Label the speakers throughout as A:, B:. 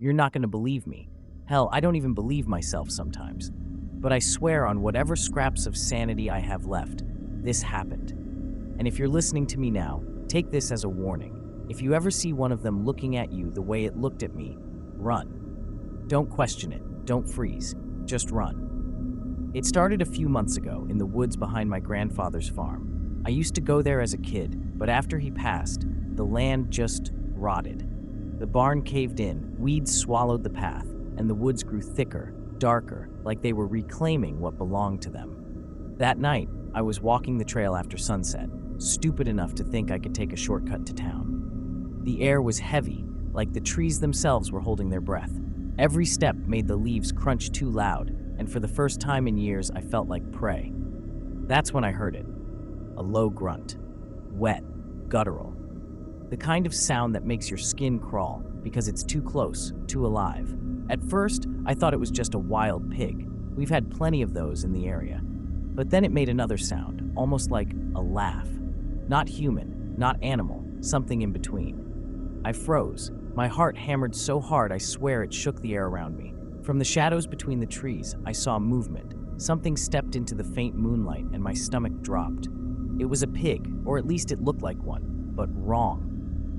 A: You're not going to believe me. Hell, I don't even believe myself sometimes. But I swear on whatever scraps of sanity I have left, this happened. And if you're listening to me now, take this as a warning. If you ever see one of them looking at you the way it looked at me, run. Don't question it. Don't freeze. Just run. It started a few months ago in the woods behind my grandfather's farm. I used to go there as a kid, but after he passed, the land just rotted. The barn caved in, weeds swallowed the path, and the woods grew thicker, darker, like they were reclaiming what belonged to them. That night, I was walking the trail after sunset, stupid enough to think I could take a shortcut to town. The air was heavy, like the trees themselves were holding their breath. Every step made the leaves crunch too loud, and for the first time in years, I felt like prey. That's when I heard it. A low grunt. Wet, guttural. The kind of sound that makes your skin crawl because it's too close, too alive. At first, I thought it was just a wild pig. We've had plenty of those in the area. But then it made another sound, almost like a laugh. Not human, not animal, something in between. I froze. My heart hammered so hard I swear it shook the air around me. From the shadows between the trees, I saw movement. Something stepped into the faint moonlight and my stomach dropped. It was a pig, or at least it looked like one, but wrong.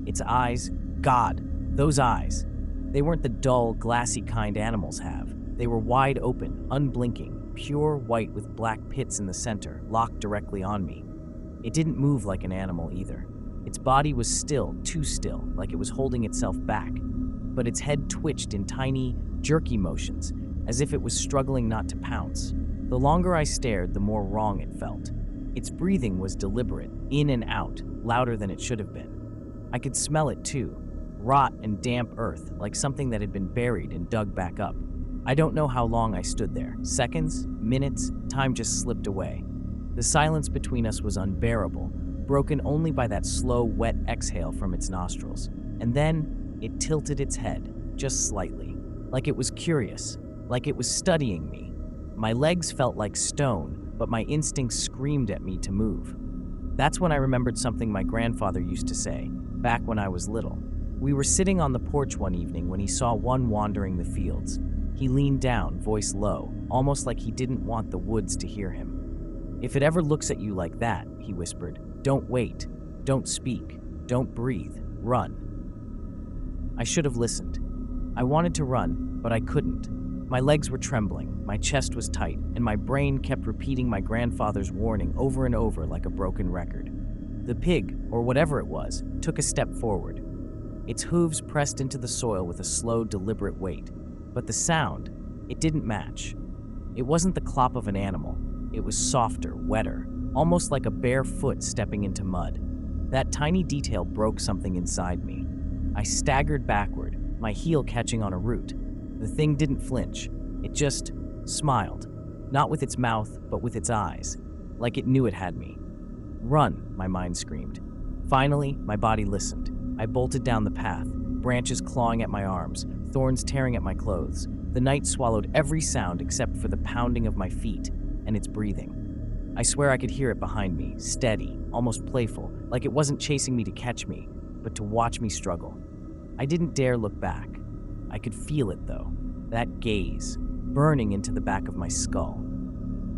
A: Its eyes, God, those eyes. They weren't the dull, glassy kind animals have. They were wide open, unblinking, pure white with black pits in the center, locked directly on me. It didn't move like an animal either. Its body was still, too still, like it was holding itself back. But its head twitched in tiny, jerky motions, as if it was struggling not to pounce. The longer I stared, the more wrong it felt. Its breathing was deliberate, in and out, louder than it should have been. I could smell it too, rot and damp earth, like something that had been buried and dug back up. I don't know how long I stood there. Seconds, minutes, time just slipped away. The silence between us was unbearable, broken only by that slow, wet exhale from its nostrils. And then it tilted its head, just slightly, like it was curious, like it was studying me. My legs felt like stone, but my instincts screamed at me to move. That's when I remembered something my grandfather used to say, back when I was little. We were sitting on the porch one evening when he saw one wandering the fields. He leaned down, voice low, almost like he didn't want the woods to hear him. "If it ever looks at you like that," he whispered, "don't wait, don't speak, don't breathe, run." I should have listened. I wanted to run, but I couldn't. My legs were trembling, my chest was tight, and my brain kept repeating my grandfather's warning over and over like a broken record. The pig, or whatever it was, took a step forward. Its hooves pressed into the soil with a slow, deliberate weight. But the sound, it didn't match. It wasn't the clop of an animal. It was softer, wetter, almost like a bare foot stepping into mud. That tiny detail broke something inside me. I staggered backward, my heel catching on a root. The thing didn't flinch. It just smiled. Not with its mouth, but with its eyes. Like it knew it had me. "Run," my mind screamed. Finally, my body listened. I bolted down the path, branches clawing at my arms, thorns tearing at my clothes. The night swallowed every sound except for the pounding of my feet and its breathing. I swear I could hear it behind me, steady, almost playful, like it wasn't chasing me to catch me, but to watch me struggle. I didn't dare look back. I could feel it, though, that gaze, burning into the back of my skull.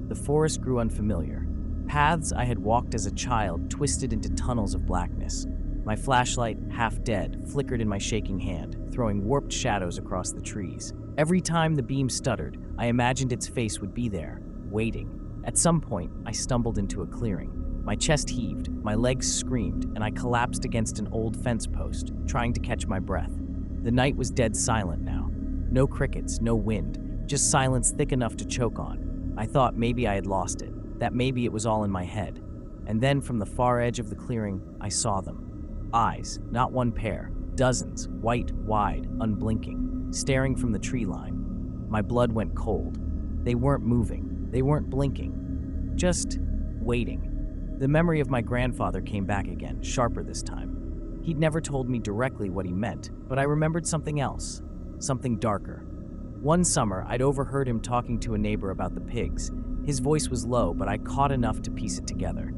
A: The forest grew unfamiliar. Paths I had walked as a child twisted into tunnels of blackness. My flashlight, half dead, flickered in my shaking hand, throwing warped shadows across the trees. Every time the beam stuttered, I imagined its face would be there, waiting. At some point, I stumbled into a clearing. My chest heaved, my legs screamed, and I collapsed against an old fence post, trying to catch my breath. The night was dead silent now. No crickets, no wind, just silence thick enough to choke on. I thought maybe I had lost it, that maybe it was all in my head. And then from the far edge of the clearing, I saw them. Eyes, not one pair, dozens, white, wide, unblinking, staring from the tree line. My blood went cold. They weren't moving, they weren't blinking, just waiting. The memory of my grandfather came back again, sharper this time. He'd never told me directly what he meant, but I remembered something else, something darker. One summer, I'd overheard him talking to a neighbor about the pigs. His voice was low, but I caught enough to piece it together.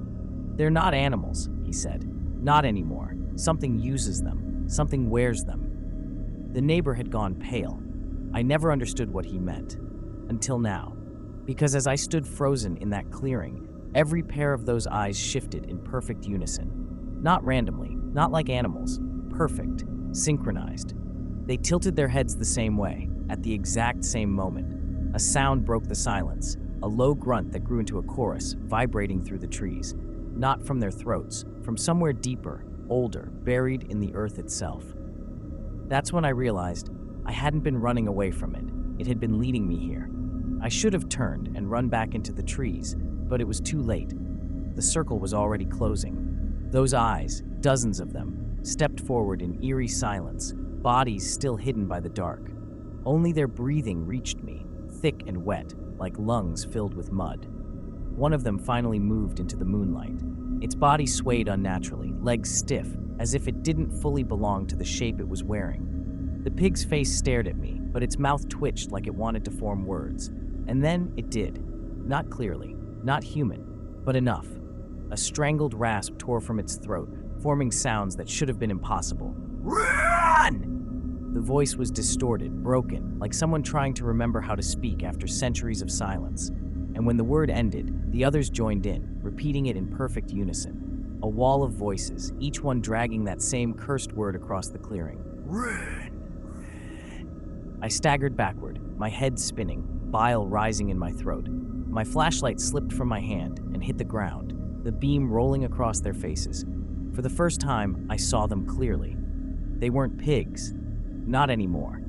A: "They're not animals," he said. "Not anymore. Something uses them. Something wears them." The neighbor had gone pale. I never understood what he meant. Until now. Because as I stood frozen in that clearing, every pair of those eyes shifted in perfect unison. Not randomly, not like animals. Perfect. Synchronized. They tilted their heads the same way, at the exact same moment. A sound broke the silence, a low grunt that grew into a chorus, vibrating through the trees. Not from their throats, from somewhere deeper, older, buried in the earth itself. That's when I realized I hadn't been running away from it. It had been leading me here. I should have turned and run back into the trees, but it was too late. The circle was already closing. Those eyes, dozens of them, stepped forward in eerie silence, bodies still hidden by the dark. Only their breathing reached me, thick and wet, like lungs filled with mud. One of them finally moved into the moonlight. Its body swayed unnaturally, legs stiff, as if it didn't fully belong to the shape it was wearing. The pig's face stared at me, but its mouth twitched like it wanted to form words. And then it did. Not clearly, not human, but enough. A strangled rasp tore from its throat, forming sounds that should have been impossible. Run! The voice was distorted, broken, like someone trying to remember how to speak after centuries of silence. And when the word ended, the others joined in, repeating it in perfect unison. A wall of voices, each one dragging that same cursed word across the clearing. Run! I staggered backward, my head spinning, bile rising in my throat. My flashlight slipped from my hand and hit the ground, the beam rolling across their faces. For the first time, I saw them clearly. They weren't pigs. Not anymore.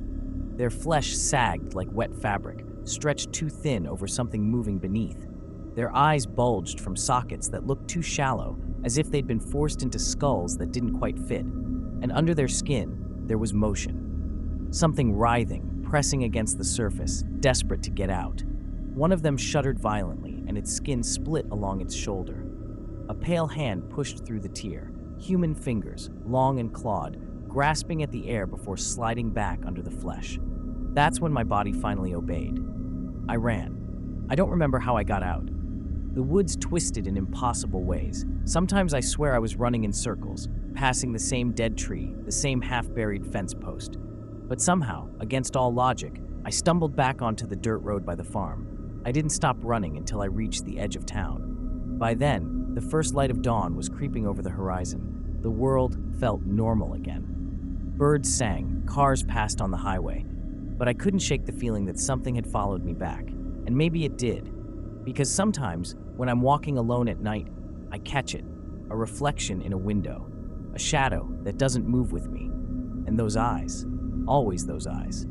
A: Their flesh sagged like wet fabric, stretched too thin over something moving beneath. Their eyes bulged from sockets that looked too shallow, as if they'd been forced into skulls that didn't quite fit. And under their skin, there was motion. Something writhing, pressing against the surface, desperate to get out. One of them shuddered violently, and its skin split along its shoulder. A pale hand pushed through the tear, human fingers, long and clawed, grasping at the air before sliding back under the flesh. That's when my body finally obeyed. I ran. I don't remember how I got out. The woods twisted in impossible ways. Sometimes I swear I was running in circles, passing the same dead tree, the same half-buried fence post. But somehow, against all logic, I stumbled back onto the dirt road by the farm. I didn't stop running until I reached the edge of town. By then, the first light of dawn was creeping over the horizon. The world felt normal again. Birds sang, cars passed on the highway, but I couldn't shake the feeling that something had followed me back. And maybe it did, because sometimes, when I'm walking alone at night, I catch it, a reflection in a window, a shadow that doesn't move with me. And those eyes, always those eyes.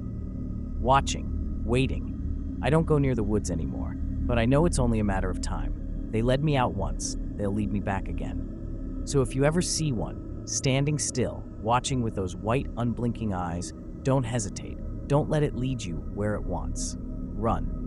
A: Watching, waiting. I don't go near the woods anymore, but I know it's only a matter of time. They led me out once, they'll lead me back again. So if you ever see one, standing still, watching with those white, unblinking eyes, don't hesitate. Don't let it lead you where it wants. Run.